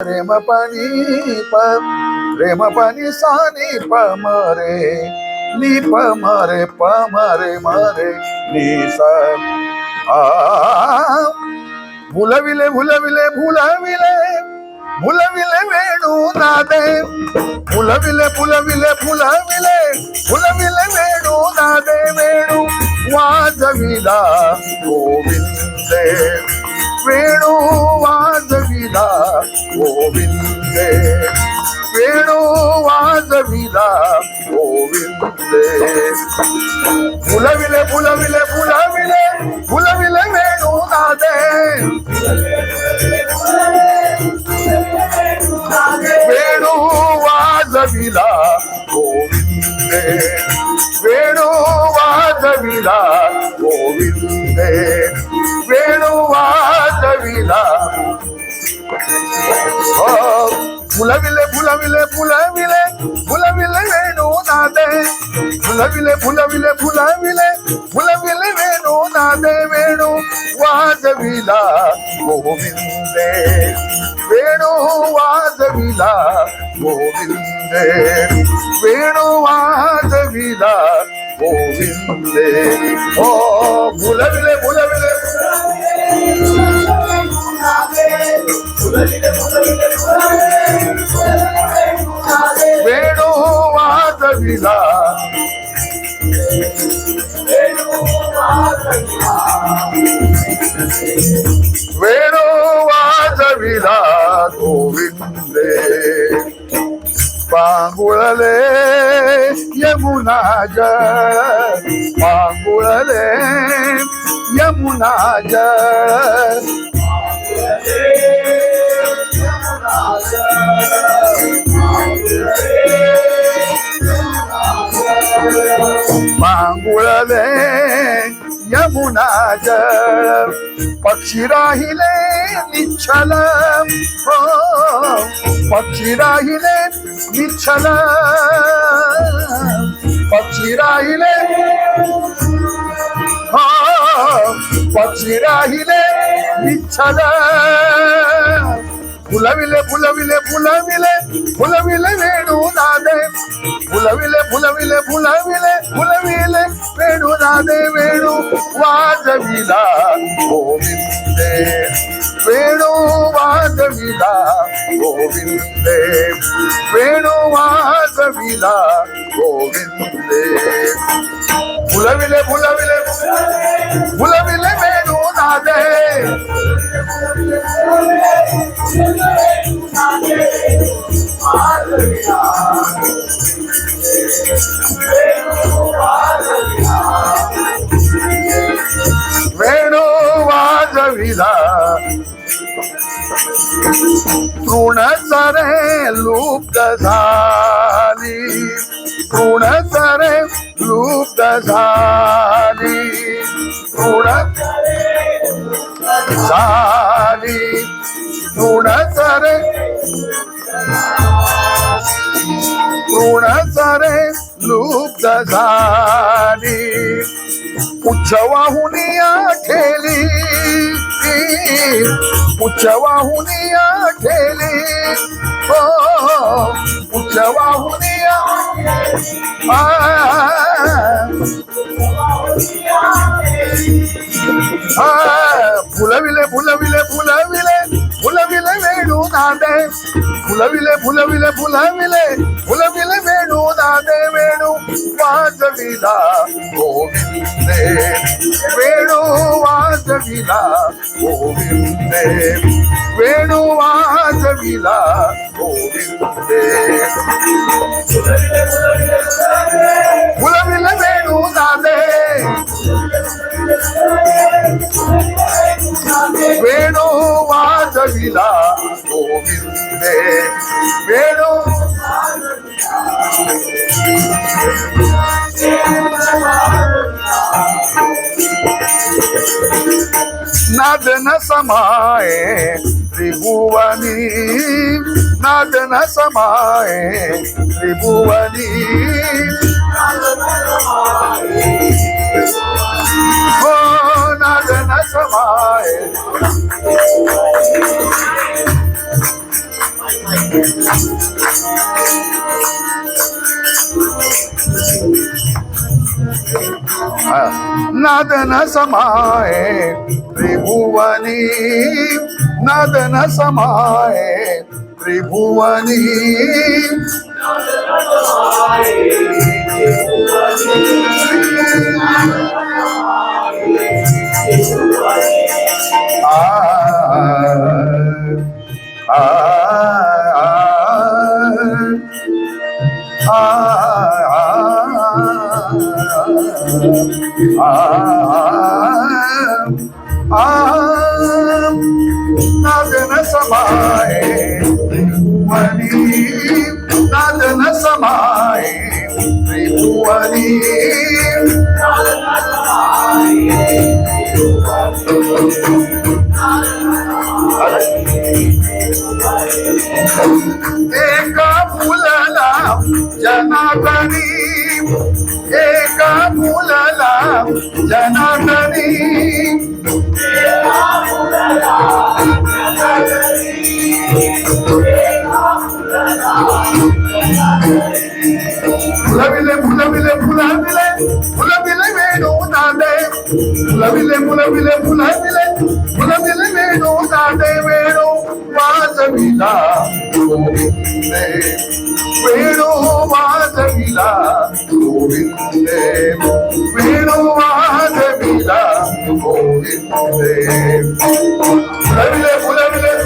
रेम पाणी प रेम पाणी सानी प मरे नी प मरे प मरे मरे नी सा आ भुलविले भुलविले भुलविले भुलविले वेणू नादे भुलविले भुलविले भुलविले भुलविले वेणू नादे वेणू वाजविला गोविंदे वेणू वाजविला गोविंदे वेणू वाजविला गोविंदे भुलविले भुलविले भुलविले भुलविले वेणू नादे वेणू वाजविला गोविंदे वेणू वाजविला गोविंदे वेणू वाजविला भुलविले भुलविले भुलविले भुलविले वेणू नादे भुलविले भुलविले भुलविले भुलविले वेणू नादे वेणू वाजविला गोविंदे वेणू वाजविला गोविंदे वेणू वाजविला गोविंदे ओ भुलविले भुलविले वेणू वाजविला वेणू वाजविला गोविंदे पांगुळले यमुना जळ पांगुळले यमुना जळ पांगुळले यमुना जळ पक्षी राहिले निच्छल हो पक्षी राहिले निच्छल पक्षी राहिले हो पक्षी राहिले निच्छल भुलविले भुलविले भुलविले भुलविले वेणू नादे भुलविले भुलविले भुलविले भुलविले वेणू नादे वेणू वाजविला गोविंदे वेणू वाजविला गोविंदे वेणू वाजविला गोविंदे भुलविले भुलविले भुलविले वेणू नादे वेणू वाजविला तृण सारे लुप्त झाली तृण सारे लुप्त झाली तृण झाली तृण सारे तृण सारे लुप्त झाली उच्च वाहुनिया ठेली उच्च वाहुनिया ठेली हो उच्च वाहुनिया भुलविले भुलविले भुलविले भुलविले वेणू नादे भुलविले भुलविले भुलविले भुलविले वेणू नादे वेणू वाजविला गोविंदे वेणू वाजविला गोविंदे वेणू वाजविला गोविंदे भुलविले वेणू नादे वेणू वाजविला गोविंदे वेणू नादन समाये त्रिभुवनी नादन समाये त्रिभुवनी हो नादन समाये नादन समाये त्रिभुवनी, नादन समाये त्रिभुवनी, नादन समाये त्रिभुवनी, नादन समाये त्रिभुवनी, एका फुलला जनार्दनी, एका फुलला जनार्दनी, फुलविले फुलविले फुलविले फुलविले वेणू नादे, फुलविले फुलविले फुलविले फुलविले वेणू नादे, वेणू वाजविला गोविंदे, वेणू वाजविला गोविंदे, वेणू वाजविला गोविंदे, फुलविले फुलविले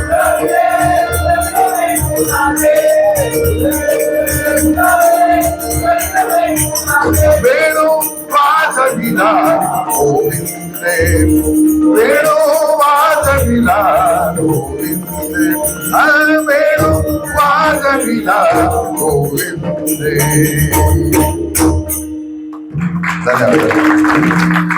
वेणू वाजविला गोविंदे, वेणू वाजविला गोविंदे, वेणू वाजविला गोविंदे. धन्यवाद.